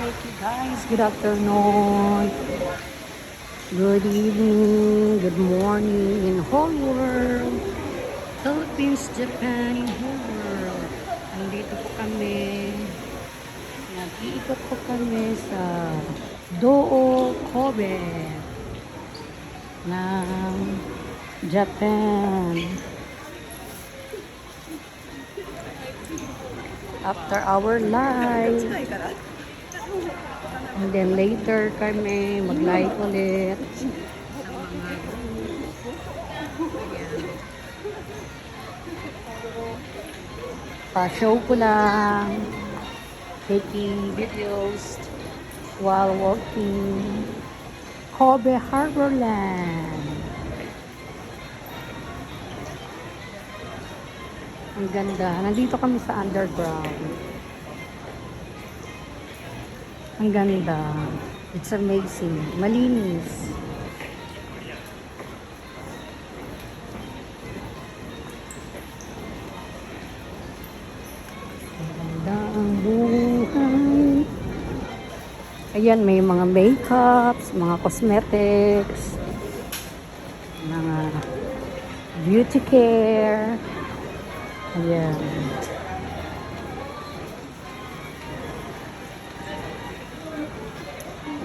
Okay guys, good afternoon, good evening, good morning in whole world, Philippines, Japan, in whole world. Nandito po kami, nag-iikot po kami sa Doo, Kobe ng Japan. After our live, and then later kami mag-live ulit. Pa-show ko lang, taking videos while walking Kobe Harborland. Ang ganda. Nandito kami sa underground. Ang ganda. It's amazing. Malinis. Ang ganda ang buhay. Ayan, may mga makeups, mga cosmetics, mga beauty care. Ayan.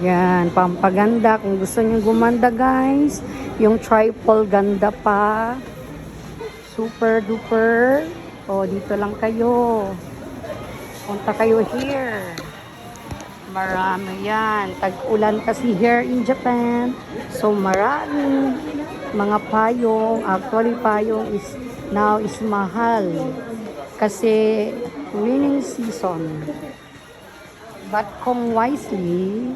Yan, pampaganda. Kung gusto nyo gumanda guys, yung triple ganda pa. Super duper. O, dito lang kayo. Punta kayo here. Marami yan. Tag-ulan kasi here in Japan. So, marami mga payong. Actually, payong now is mahal. Kasi raining season. But kung wisely,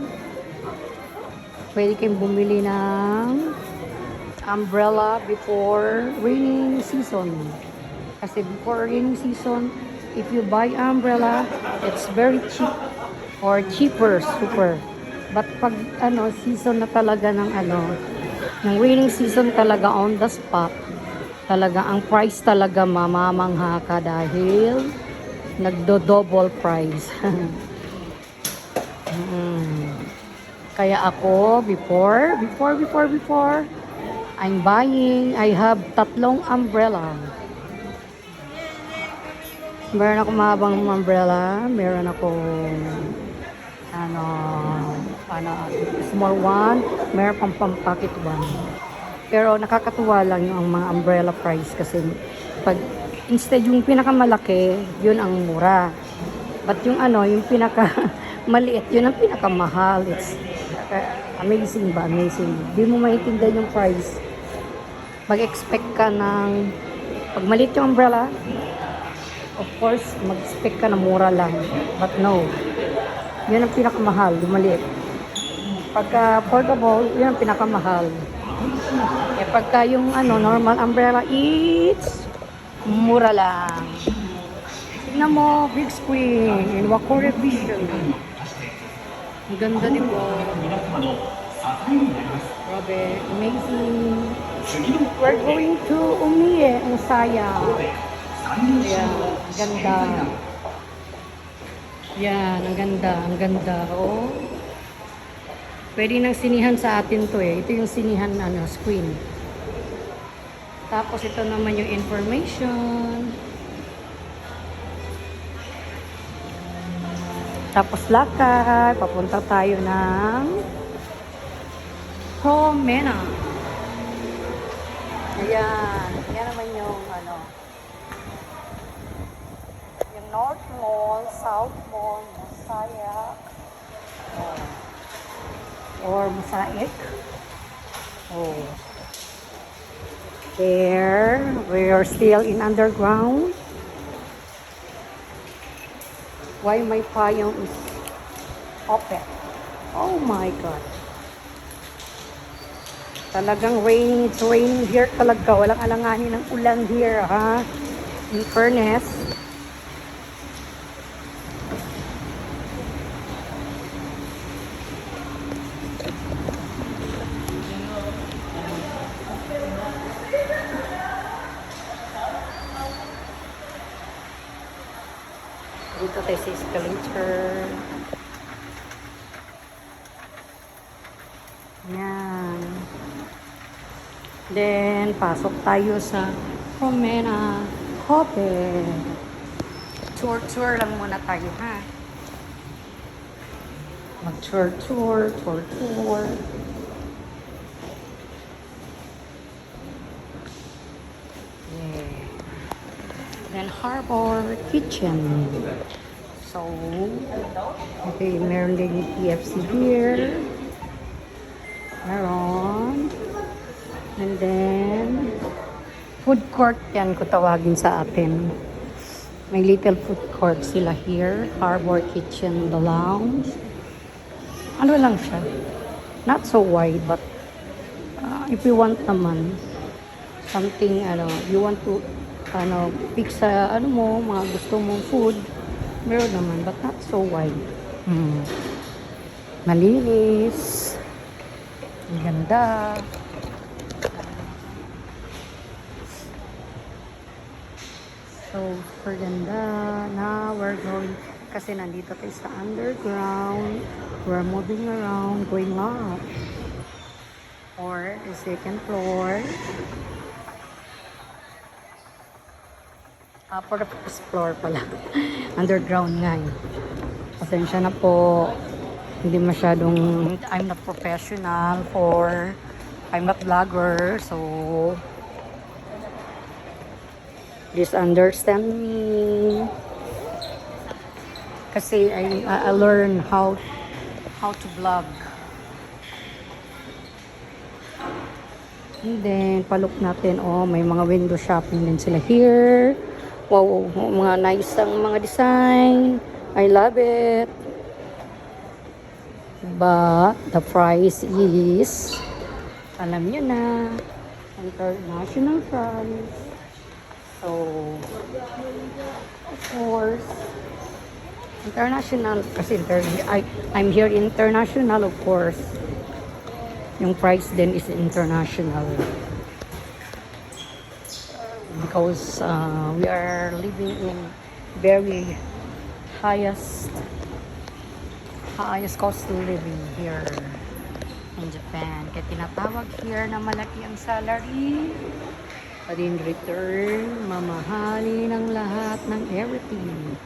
pwede kayong bumili ng umbrella before raining season. Kasi before raining season, if you buy umbrella, it's very cheap or cheaper, super. But pag season na talaga ng ng raining season talaga on the spot, talaga ang price talaga mamamangha ka dahil nagdo-double price. Kaya ako before I'm buying, I have 3 umbrella. Meron ako mahabang umbrella, meron ako small one, meron pang pampakit one. Pero nakakatuwa lang yung mga umbrella price kasi pag instead yung pinakamalaki, yun ang mura. But yung yung pinaka maliit, yun ang pinakamahal. It's amazing ba? Amazing. Di mo maintindihan yung price. Mag-expect ka ng pag maliit yung umbrella, of course, mag-expect ka na mura lang. But no. Yun ang pinakamahal, yung maliit. Pagka portable, yun ang pinakamahal. Eh pagka yung normal umbrella, it's mura lang. Tignan mo, big screen in Wakore Vision. Ang ganda din po. Grabe, amazing. We're going to Umiye, ang saya. Ayan, ang ganda. Yan, ang ganda, ang ganda. Oh. Pwede nang sinihan sa atin to eh. Ito yung sinihan screen. Tapos ito naman yung information. Tapos lakad, papunta tayo ng Promena. Ayan, yan naman yung yung North Mall, South Mall, Masaya, or Mosaic. Oh. There, we are still in underground. Why my payong is open? Oh my God. Talagang raining. It's raining here talaga. Walang alanganin ng ulan here, ha? In fairness. Dito tayo sa escalator. then, pasok tayo sa Promena Hotel. Tour lang muna tayo, ha? Mag-tour. Yeah. Then, Harbor Kitchen. So, okay, meron din yung KFC here. Meron. And then, food court yan kung tawagin sa atin. May little food court sila here. Harbor Kitchen, the lounge. Ano lang siya. Not so wide, but if you want naman, something, you want to, pick sa, mga gusto mong food, meron naman, but not so wide. Malinis. Ang ganda. So, super ganda. Now, we're going, kasi nandito tayo sa underground. We're moving around, going up. Or the second floor. For the first floor pala. Underground nga yun. Pasensya na po. Hindi masyadong, I'm not professional I'm not vlogger, so please understand me. Kasi I learn how to vlog. And then, palok natin, may mga window shopping din sila here. Wow, mga nice ang mga design. I love it. But, the price is, alam nyo na, international price. So, of course, international, kasi I'm here international, of course. Yung price din is international. Because we are living in very highest cost of living here in Japan. Kaya tinatawag here na malaki ang salary. But in return, mamahalin ang lahat ng everything.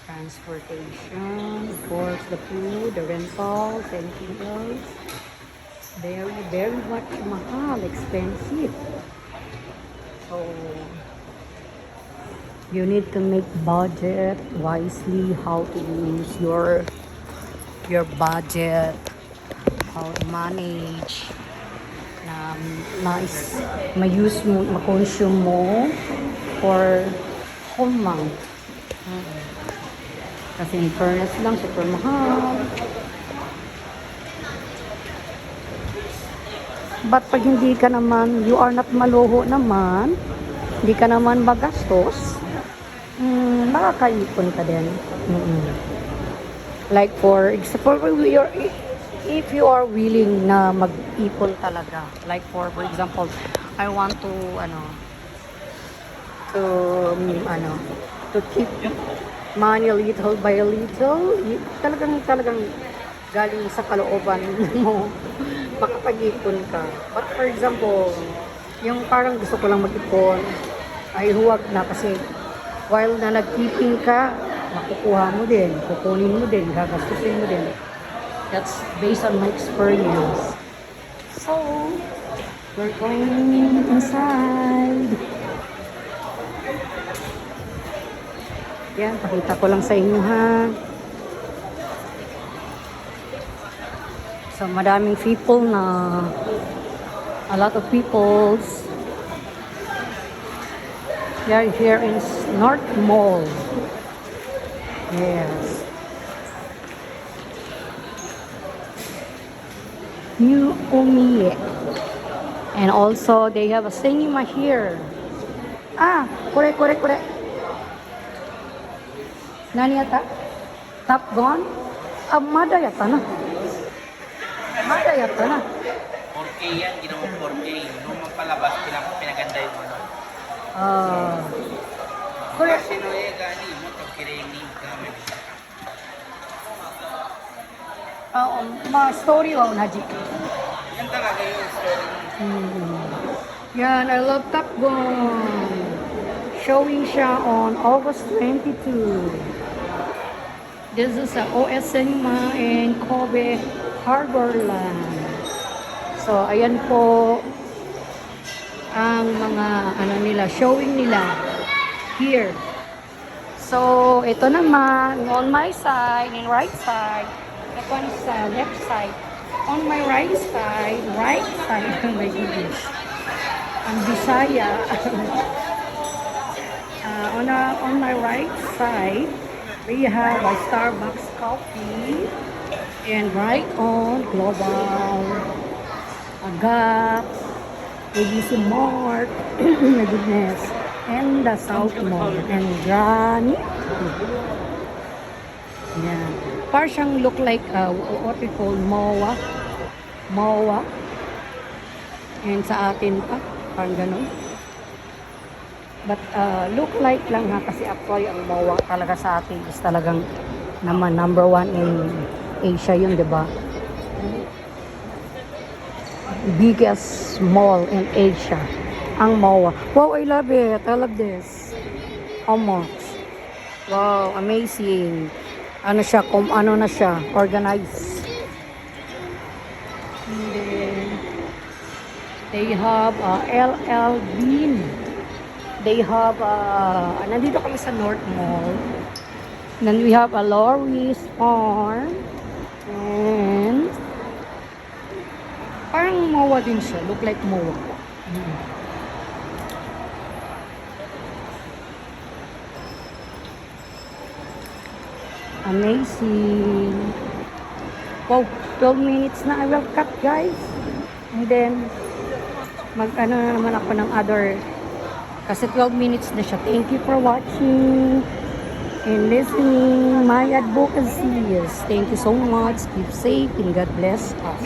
Transportation, of course, the food, the rentals, anything else. Very, very much mahal, expensive. So, you need to make budget wisely, how to use your budget, how to manage, na ma-use mo, ma-consume mo for whole month. Kasi in fairness lang, super mahal. But pag hindi ka naman, you are not maluho naman, hindi ka naman magastos, makakaipon ka din. Like for example, if you are willing na mag-ipon talaga, like for example, I want to to keep money little by little, talagang galing sa kalooban mo, makapag-ipon ka. But for example, yung parang gusto ko lang mag-ipon, ay huwag na, kasi while na nag-keeping ka, makukuha mo din, kukunin mo din, gagastusin mo din. That's based on my experience. So, we're going inside. Yan, pakita ko lang sa inyo, ha. So, madaming people na, a lot of peoples. We are here in North Mall. Yes. New Omiye. And also, they have a cinema here. Kore. Nani yata? Top Gun? Mada yata na. 4K yan, ginawang 4K. Nung magpalabas, pinaganda yung ano. Kasi no gani mo, tagkirening kami. Ma story wa unaji. Yan talaga yung story. Yan, I love Top Gun. Showing siya on August 22. This is sa OS Cinema in Kobe Harborland. So, ayan po ang mga ano nila, showing nila here. So, ito naman, on my side, in right side, that one is left side. On my right side, oh my goodness. Ang Bisaya. On my right side, we have a Starbucks coffee. And right on, Global, Agap, ABC Mart, my goodness, and the South Mall, and Granny. Yeah. Parang siyang look like what we call MOA. MOA. And sa atin pa, parang ganun. But look like lang ha, kasi actually ang MOA talaga sa atin is talagang naman number 1 in Asia yun, di ba? Biggest mall in Asia, ang MOA. Wow, I love it. I love this. How much? Wow, amazing. Ano siya, ano na siya, organized. And then, they have LL Bean. They have, nandito kami sa North Mall. Then we have a Lori's Farm. And, parang MOA din siya. Look like MOA. Amazing. Wow, 12 minutes na. I will cut, guys. And then, mag-ano na naman ako ng other. Kasi 12 minutes na siya. Thank you for watching and listening my advocacies. Thank you so much. Keep safe and God bless us.